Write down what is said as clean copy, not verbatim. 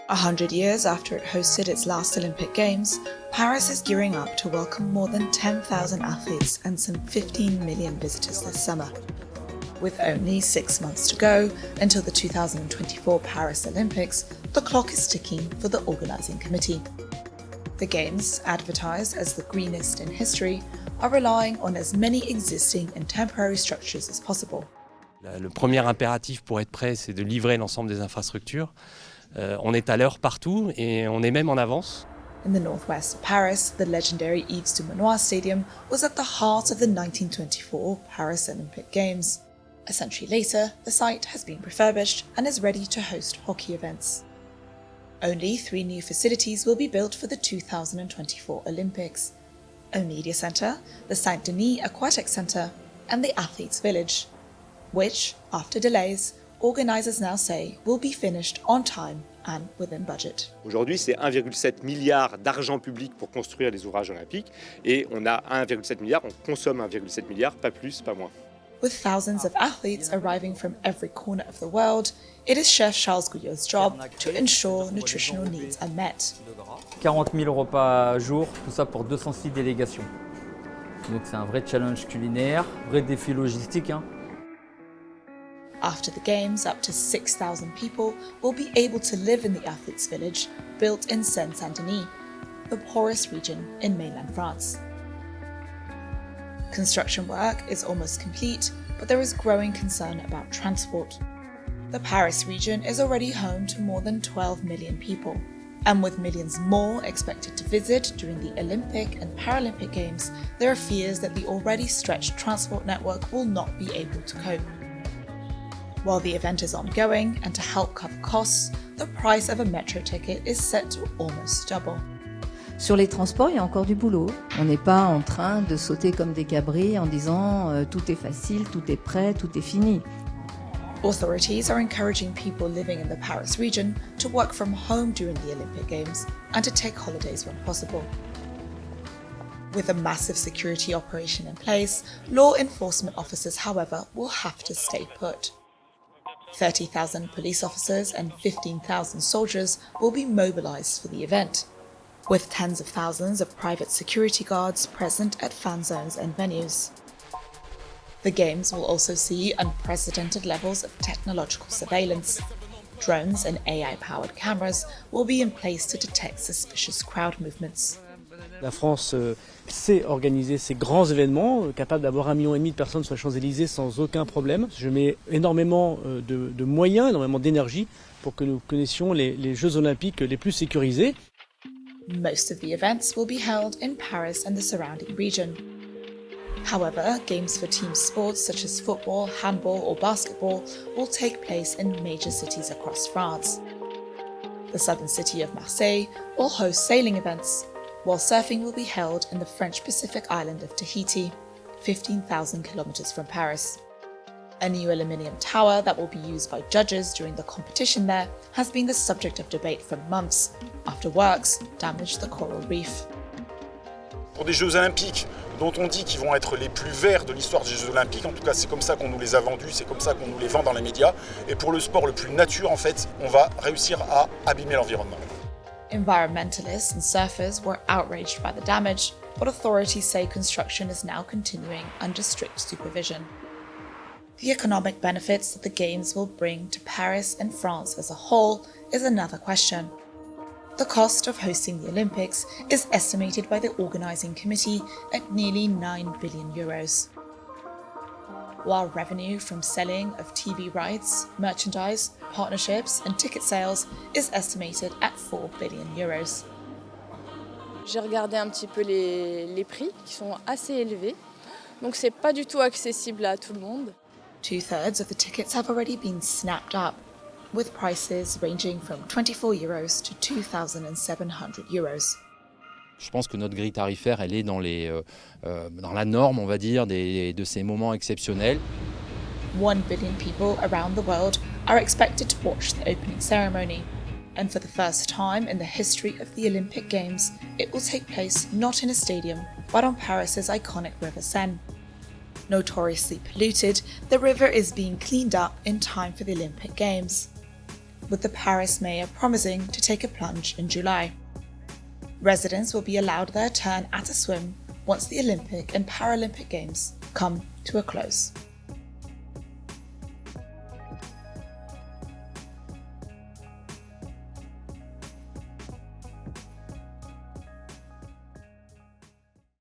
100 years after it hosted its last Olympic Games, Paris is gearing up to welcome more than 10,000 athletes and some 15 million visitors this summer. With only 6 months to go until the 2024 Paris Olympics, the clock is ticking for the organising committee. The Games, advertised as the greenest in history, are relying on as many existing and temporary structures as possible. Le premier impératif pour être prêt, c'est de livrer l'ensemble des infrastructures. On est à l'heure partout et on est même en avance. In the northwest of Paris, the legendary Yves du Manoir Stadium was at the heart of the 1924 Paris Olympic Games. A century later, the site has been refurbished and is ready to host hockey events. Only 3 new facilities will be built for the 2024 Olympics: a media centre, the Saint-Denis Aquatic Centre, and the Athletes' Village, which, after delays, organisers now say will be finished on time and within budget. Aujourd'hui, c'est 1,7 milliard d'argent public pour construire les ouvrages olympiques et on a 1,7 milliard, on consomme 1,7 milliard, pas plus, pas moins. With thousands of athletes arriving from every corner of the world, it is Chef Charles Gouillot's job to ensure nutritional needs are met. 40 000 repas jour, tout ça pour 206 délégations. Donc c'est un vrai challenge culinaire, vrai défi logistique. After the Games, up to 6,000 people will be able to live in the Athletes' Village, built in Seine-Saint-Denis, the poorest region in mainland France. Construction work is almost complete, but there is growing concern about transport. The Paris region is already home to more than 12 million people, and with millions more expected to visit during the Olympic and Paralympic Games, there are fears that the already stretched transport network will not be able to cope. While the event is ongoing, and to help cover costs, the price of a metro ticket is set to almost double. Sur les transports, il y a encore du boulot. On n'est pas en train de sauter comme des cabris en disant tout est facile, tout est prêt, tout est fini. Authorities are encouraging people living in the Paris region to work from home during the Olympic Games and to take holidays when possible. With a massive security operation in place, law enforcement officers, however, will have to stay put. 30,000 police officers and 15,000 soldiers will be mobilised for the event, with tens of thousands of private security guards present at fan zones and venues. The Games will also see unprecedented levels of technological surveillance. Drones and AI-powered cameras will be in place to detect suspicious crowd movements. La France sait organiser ces grands événements, capable d'avoir 1,5 million de personnes sur les Champs-Élysées sans aucun problème. Je mets énormément de moyens, énormément d'énergie pour que nous connaissions les Jeux Olympiques les plus sécurisés. Most of the events will be held in Paris and the surrounding region. However, games for team sports such as football, handball or basketball will take place in major cities across France. The southern city of Marseille will host sailing events, while surfing will be held in the French Pacific island of Tahiti, 15,000 kilometers from Paris. A new aluminium tower that will be used by judges during the competition there has been the subject of debate for months, after works damaged the coral reef. Pour des Jeux Olympiques dont on dit qu'ils vont être les plus verts de l'histoire des Jeux Olympiques, en tout cas c'est comme ça qu'on nous les a vendus, c'est comme ça qu'on nous les vend dans les médias, et pour le sport le plus nature en fait, on va réussir à abîmer l'environnement. Environmentalists and surfers were outraged by the damage, but authorities say construction is now continuing under strict supervision. The economic benefits that the Games will bring to Paris and France as a whole is another question. The cost of hosting the Olympics is estimated by the organising committee at nearly €9 billion. While revenue from selling of TV rights, merchandise, partnerships and ticket sales is estimated at €4 billion. J'ai regardé un petit peu les prix qui sont assez élevés, donc c'est pas du tout accessible à tout le monde. 2/3 of the tickets have already been snapped up, with prices ranging from €24 to €2,700. Je pense que notre grille tarifaire, elle est dans la norme, on va dire, de ces moments exceptionnels. 1 billion people around the world are expected to watch the opening ceremony. And for the first time in the history of the Olympic Games, it will take place not in a stadium, but on Paris's iconic river Seine. Notoriously polluted, the river is being cleaned up in time for the Olympic Games. with the Paris mayor promising to take a plunge in July. Residents will be allowed their turn at a swim once the Olympic and Paralympic Games come to a close.